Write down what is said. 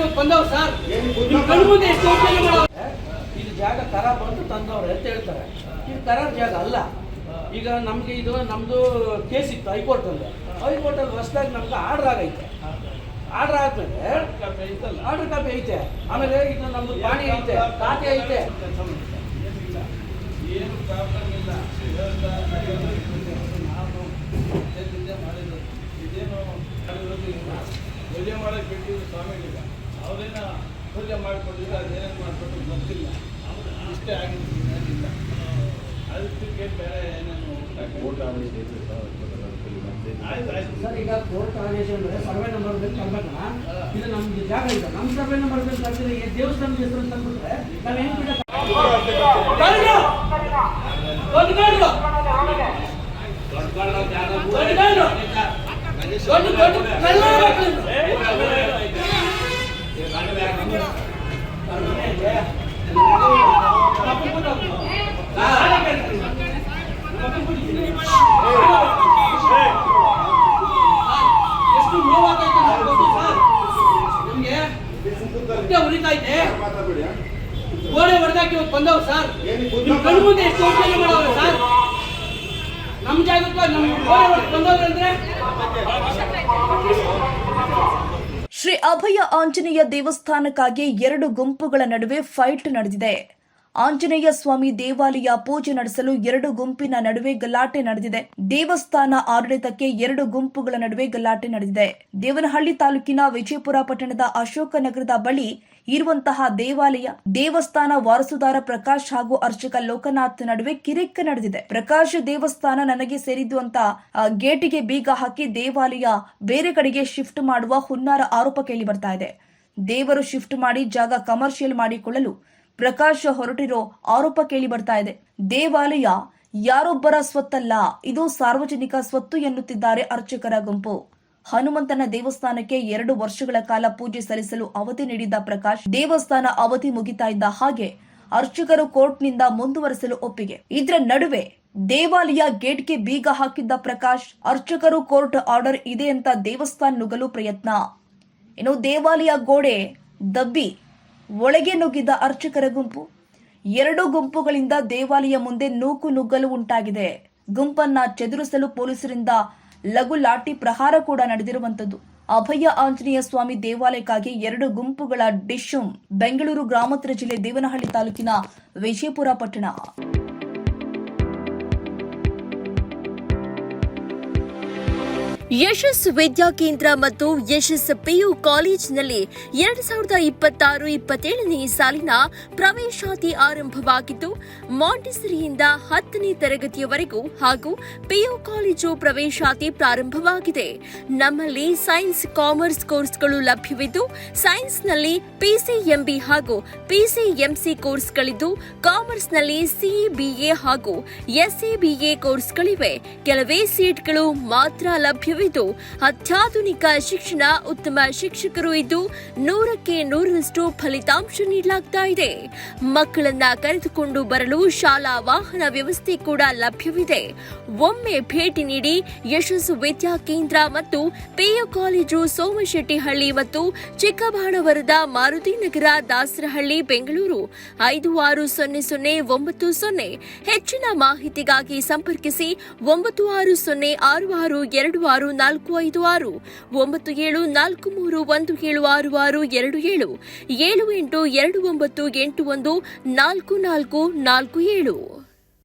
ಇವತ್ತು ಬಂದವ್ ಸರ್, ಕಣ್ಣು ಮುಂದೆ ಎಷ್ಟು ಯೋಚನೆ ಮಾಡೋದು. ಇದು ಜಾಗ ಖರಾಬ್ ಅಂತ ತಂದವ್ರೆ ಅಂತ ಹೇಳ್ತಾರೆ. ಇದು ಖರಾಬ್ ಜಾಗ ಅಲ್ಲ. ಈಗ ನಮಗೆ ಇದು ನಮ್ಮದು ಕೇಸ್ ಇತ್ತು ಹೈಕೋರ್ಟಲ್ಲಿ ಹೊಸದಾಗಿ ನಮ್ಗೆ ಆರ್ಡರ್ ಆಗೈತೆ. ಆರ್ಡರ್ ಆದ್ಮೇಲೆ ಆರ್ಡರ್ ಕಾಪಿ ಐತೆ, ಆಮೇಲೆ ಇದು ನಮ್ದು ಪಾಣಿ ಐತೆ, ಖಾತೆ ಐತೆ. ಏನು ಪ್ರಾಬ್ಲಮ್ ಇಲ್ಲ. ಇದೇನು ಪೂಜೆ ಮಾಡಕ್ಕೆ ಬಿಟ್ಟಿದ್ದು ಸ್ವಾಮಿಗಳಿಲ್ಲ, ಅವರೇನ ಪೂಜೆ ಮಾಡಿಕೊಟ್ಟಿದ್ರು, ಅದೇನೇನು ಮಾಡಿಕೊಟ್ಟು ಗೊತ್ತಿಲ್ಲ. ಇಷ್ಟೇ ಆಗಿಲ್ಲ, ಅದಕ್ಕೆ ಬೇರೆ ಏನೇನು ಸರ್. ಈಗ ಕೋರ್ಟ್ ಆದೇಶ ಅಂದರೆ ಸರ್ವೆ ನಂಬರ್ ಬೇಕು ತರ್ಬೇಕಣ್ಣ. ಇದು ನಮ್ದು ಜಾಗ ಇದೆ, ನಮ್ಮ ಸರ್ವೆ ನಂಬರ್ ಬೇಕು ತರ್ತಿದ್ರೆ ದೇವಸ್ಥಾನದ ಹೆಸರು ತಂದ್ಬಿಟ್ರೆ ನಾವೇನು ಬಿಡ ಎಷ್ಟು ನೋವಾಗೈತೆ ನಮ್ಗೆ ಉರಿತೈತೆ. ಗೋಡೆ ಹೊಡೆದಾಕಿ ಇವತ್ತು ಬಂದವ್ ಸರ್, ಕಣ್ಣು ಮುಂದೆ ಎಷ್ಟು ಯೋಚನೆ ಮಾಡೋರು ಸರ್. ನಮ್ಮ ಜಾಗಕ್ಕೆ ನಮ್ಮ ಗೋಡೆ ಹೊಡೆದು ಬಂದವ್ರು ಅಂದ್ರೆ. ಶ್ರೀ ಅಭಯ ಆಂಜನೇಯ ದೇವಸ್ಥಾನಕ್ಕಾಗಿ ಎರಡು ಗುಂಪುಗಳ ನಡುವೆ ಫೈಟ್ ನಡೆದಿದೆ. ಆಂಜನೇಯ ಸ್ವಾಮಿ ದೇವಾಲಯ ಪೂಜೆ ನಡೆಸಲು ಎರಡು ಗುಂಪಿನ ನಡುವೆ ಗಲಾಟೆ ನಡೆದಿದೆ. ದೇವಸ್ಥಾನ ಆಡಳಿತಕ್ಕೆ ಎರಡು ಗುಂಪುಗಳ ನಡುವೆ ಗಲಾಟೆ ನಡೆದಿದೆ. ದೇವನಹಳ್ಳಿ ತಾಲೂಕಿನ ವಿಜಯಪುರ ಪಟ್ಟಣದ ಅಶೋಕನಗರದ ಬಳಿ ಇರುವಂತಹ ದೇವಸ್ಥಾನ ವಾರಸುದಾರ ಪ್ರಕಾಶ್ ಹಾಗೂ ಅರ್ಚಕ ಲೋಕನಾಥ್ ನಡುವೆ ಕಿರಿಕ್ ನಡೆದಿದೆ. ಪ್ರಕಾಶ್ ದೇವಸ್ಥಾನ ನನಗೆ ಸೇರಿದ್ದು ಅಂತ ಗೇಟಿಗೆ ಬೀಗ ಹಾಕಿ ದೇವಾಲಯ ಬೇರೆ ಕಡೆಗೆ ಶಿಫ್ಟ್ ಮಾಡುವ ಹುನ್ನಾರ ಆರೋಪ ಕೇಳಿ ಬರ್ತಾ ಇದೆ. ದೇವರು ಶಿಫ್ಟ್ ಮಾಡಿ ಜಾಗ ಕಮರ್ಷಿಯಲ್ ಮಾಡಿಕೊಳ್ಳಲು ಪ್ರಕಾಶ್ ಹೊರಟಿರೋ ಆರೋಪ ಕೇಳಿ ಬರ್ತಾ ಇದೆ. ದೇವಾಲಯ ಯಾರೊಬ್ಬರ ಸ್ವತ್ತಲ್ಲ, ಇದು ಸಾರ್ವಜನಿಕ ಸ್ವತ್ತು ಎನ್ನುತ್ತಿದ್ದಾರೆ ಅರ್ಚಕರ ಗುಂಪು. ಹನುಮಂತನ ದೇವಸ್ಥಾನಕ್ಕೆ 2 ವರ್ಷಗಳ ಕಾಲ ಪೂಜೆ ಸಲ್ಲಿಸಲು ಅವಧಿ ನೀಡಿದ್ದ ಪ್ರಕಾಶ್ ದೇವಸ್ಥಾನ ಅವಧಿ ಮುಗಿತಾ ಇದ್ದ ಹಾಗೆ ಅರ್ಚಕರು ಕೋರ್ಟ್ನಿಂದ ಮುಂದುವರೆಸಲು ಒಪ್ಪಿಗೆ. ಇದರ ನಡುವೆ ದೇವಾಲಯ ಗೇಟ್ಗೆ ಬೀಗ ಹಾಕಿದ್ದ ಪ್ರಕಾಶ್, ಅರ್ಚಕರು ಕೋರ್ಟ್ ಆರ್ಡರ್ ಇದೆ ಅಂತ ದೇವಸ್ಥಾನ ನುಗ್ಗಲು ಪ್ರಯತ್ನ. ಇನ್ನು ದೇವಾಲಯ ಗೋಡೆ ದಬ್ಬಿ ಒಳಗೆ ನುಗ್ಗಿದ್ದ ಅರ್ಚಕರ ಗುಂಪು. 2 ಗುಂಪುಗಳಿಂದ ದೇವಾಲಯ ಮುಂದೆ ನೂಕು ನುಗ್ಗಲು ಉಂಟಾಗಿದೆ. ಗುಂಪನ್ನ ಚೆದುರಿಸಲು ಪೊಲೀಸರಿಂದ ಲಘು ಲಾಠಿ ಪ್ರಹಾರ ಕೂಡ ನಡೆದಿರುವಂತದ್ದು. ಅಭಯ ಆಂಜನೇಯ ಸ್ವಾಮಿ ದೇವಾಲಯಕ್ಕಾಗಿ 2 ಗುಂಪುಗಳ ಡಿಶುಮ್. ಬೆಂಗಳೂರು ಗ್ರಾಮಾಂತರ ಜಿಲ್ಲೆ ದೇವನಹಳ್ಳಿ ತಾಲೂಕಿನ ವಿಜಯಪುರ ಪಟ್ಟಣ. ಯಶಸ್ ವಿದ್ಯಾಕೇಂದ್ರ ಮತ್ತು ಯಶಸ್ ಪಿಯು ಕಾಲೇಜಿನಲ್ಲಿ 2026-27ನೇ ಸಾಲಿನ ಪ್ರವೇಶಾತಿ ಆರಂಭವಾಗಿದ್ದು, ಮಾಂಟಿಸರಿಯಿಂದ 10ನೇ ತರಗತಿಯವರೆಗೂ ಹಾಗೂ ಪಿಯು ಕಾಲೇಜು ಪ್ರವೇಶಾತಿ ಪ್ರಾರಂಭವಾಗಿದೆ. ನಮ್ಮಲ್ಲಿ ಸೈನ್ಸ್, ಕಾಮರ್ಸ್ ಕೋರ್ಸ್ಗಳು ಲಭ್ಯವಿದ್ದು, ಸೈನ್ಸ್ನಲ್ಲಿ ಪಿಸಿಎಂಬಿ ಹಾಗೂ ಪಿಸಿಎಂಸಿ ಕೋರ್ಸ್ಗಳಿದ್ದು, ಕಾಮರ್ಸ್ನಲ್ಲಿ ಸಿಇಬಿಎ ಹಾಗೂ ಎಸ್ಎಬಿಎ ಕೋರ್ಸ್ಗಳಿವೆ. ಕೆಲವೇ ಸೀಟ್ಗಳು ಮಾತ್ರ ಲಭ್ಯವಿವೆ. ಅತ್ಯಾಧುನಿಕ ಶಿಕ್ಷಣ, ಉತ್ತಮ ಶಿಕ್ಷಕರು ಇದ್ದು 100ಕ್ಕೆ 100ರಷ್ಟು ಫಲಿತಾಂಶ ನೀಡಲಾಗ್ತಾ ಇದೆ. ಮಕ್ಕಳನ್ನ ಕರೆದುಕೊಂಡು ಬರಲು ಶಾಲಾ ವಾಹನ ವ್ಯವಸ್ಥೆ ಕೂಡ ಲಭ್ಯವಿದೆ. ಒಮ್ಮೆ ಭೇಟಿ ನೀಡಿ. ಯಶಸ್ಸು ವಿದ್ಯಾಕೇಂದ್ರ ಮತ್ತು ಪಿಯು ಕಾಲೇಜು, ಸೋಮಶೆಟ್ಟಿಹಳ್ಳಿ ಮತ್ತು ಚಿಕ್ಕಬಾಣವರದ, ಮಾರುತಿನಗರ, ದಾಸರಹಳ್ಳಿ, ಬೆಂಗಳೂರು 560090. ಹೆಚ್ಚಿನ ಮಾಹಿತಿಗಾಗಿ ಸಂಪರ್ಕಿಸಿ 9606626456 9743176627 7829814447.